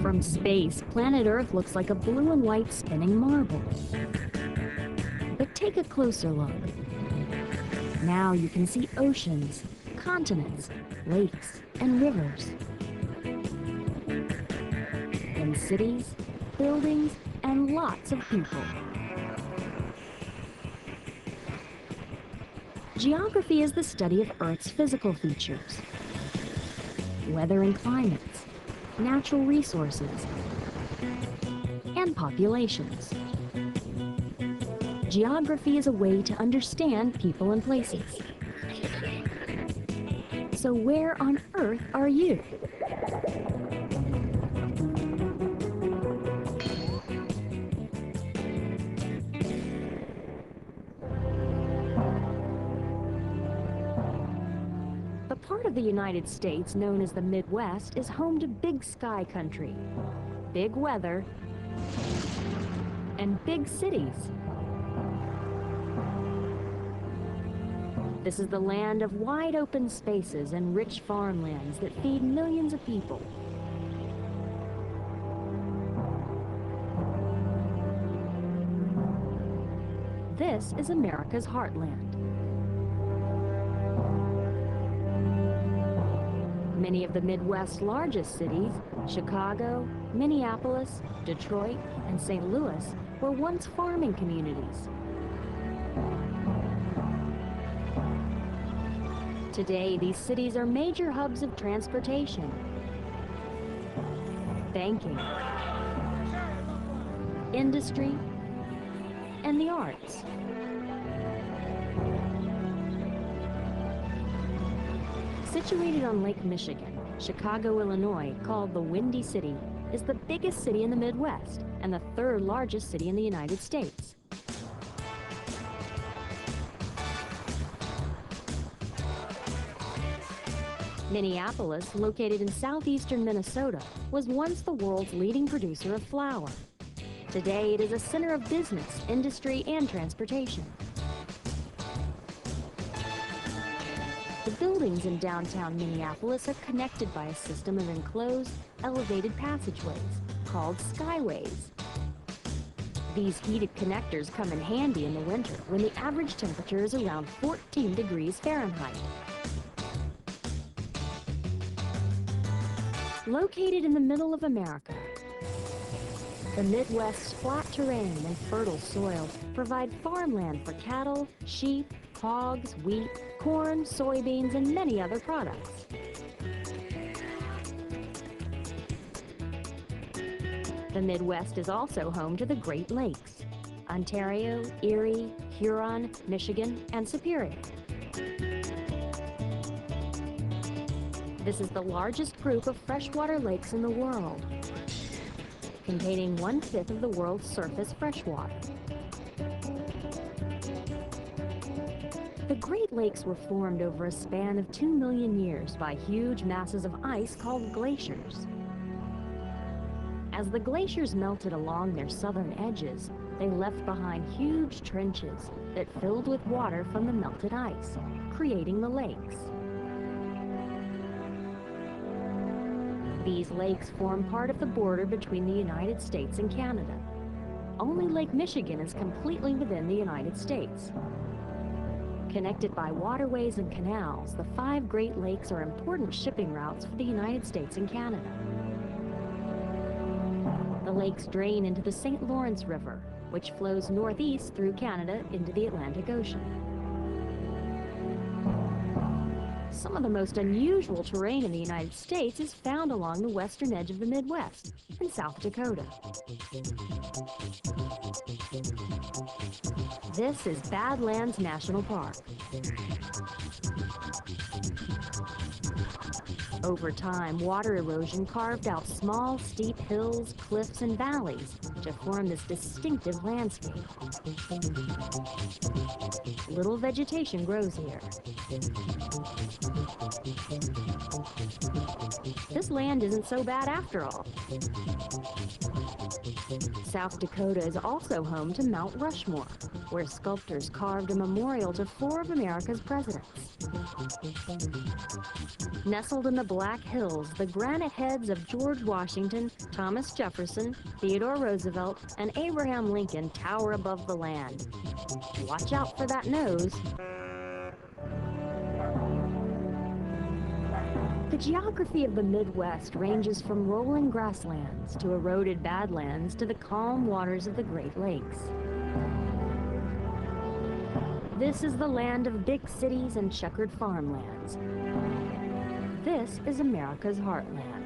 From space, planet Earth looks like a blue and white spinning marble. But take a closer look. Now you can see oceans, continents, lakes, and rivers. And cities, buildings, and lots of people. Geography is the study of Earth's physical features, weather and climates, natural resources, and populations. Geography is a way to understand people and places. So where on Earth are you? The part of the United States known as the Midwest is home to big sky country, big weather, and big cities. This is the land of wide open spaces and rich farmlands that feed millions of people. This is America's heartland. Many of the Midwest's largest cities, Chicago, Minneapolis, Detroit, and St. Louis, were once farming communities. Today, these cities are major hubs of transportation, banking, industry, and the arts. Situated on Lake Michigan, Chicago, Illinois, called the Windy City, is the biggest city in the Midwest and the third largest city in the United States. Minneapolis, located in southeastern Minnesota, was once the world's leading producer of flour. Today, it is a center of business, industry, and transportation. The buildings in downtown Minneapolis are connected by a system of enclosed, elevated passageways called skyways. These heated connectors come in handy in the winter when the average temperature is around 14 degrees Fahrenheit. Located in the middle of America, the Midwest's flat terrain and fertile soil provide farmland for cattle, sheep, hogs, wheat, corn, soybeans, and many other products. The Midwest is also home to the Great Lakes: Ontario, Erie, Huron, Michigan, and Superior. This is the largest group of freshwater lakes in the world, containing 1/5 of the world's surface freshwater. The Great Lakes were formed over a span of 2 million years by huge masses of ice called glaciers. As the glaciers melted along their southern edges, they left behind huge trenches that filled with water from the melted ice, creating the lakes. These lakes form part of the border between the United States and Canada. Only Lake Michigan is completely within the United States. Connected by waterways and canals, the 5 Great Lakes are important shipping routes for the United States and Canada. The lakes drain into the St. Lawrence River, which flows northeast through Canada into the Atlantic Ocean. Some of the most unusual terrain in the United States is found along the western edge of the Midwest, in South Dakota. This is Badlands National Park. Over time, water erosion carved out small, steep hills, cliffs, and valleys to form this distinctive landscape. Little vegetation grows here. This land isn't so bad after all. South Dakota is also home to Mount Rushmore, where sculptors carved a memorial to 4 of America's presidents. Nestled in the Black Hills, the granite heads of George Washington, Thomas Jefferson, Theodore Roosevelt, and Abraham Lincoln tower above the land. Watch out for that nose. The geography of the Midwest ranges from rolling grasslands to eroded badlands to the calm waters of the Great Lakes. This is the land of big cities and checkered farmlands. This is America's heartland.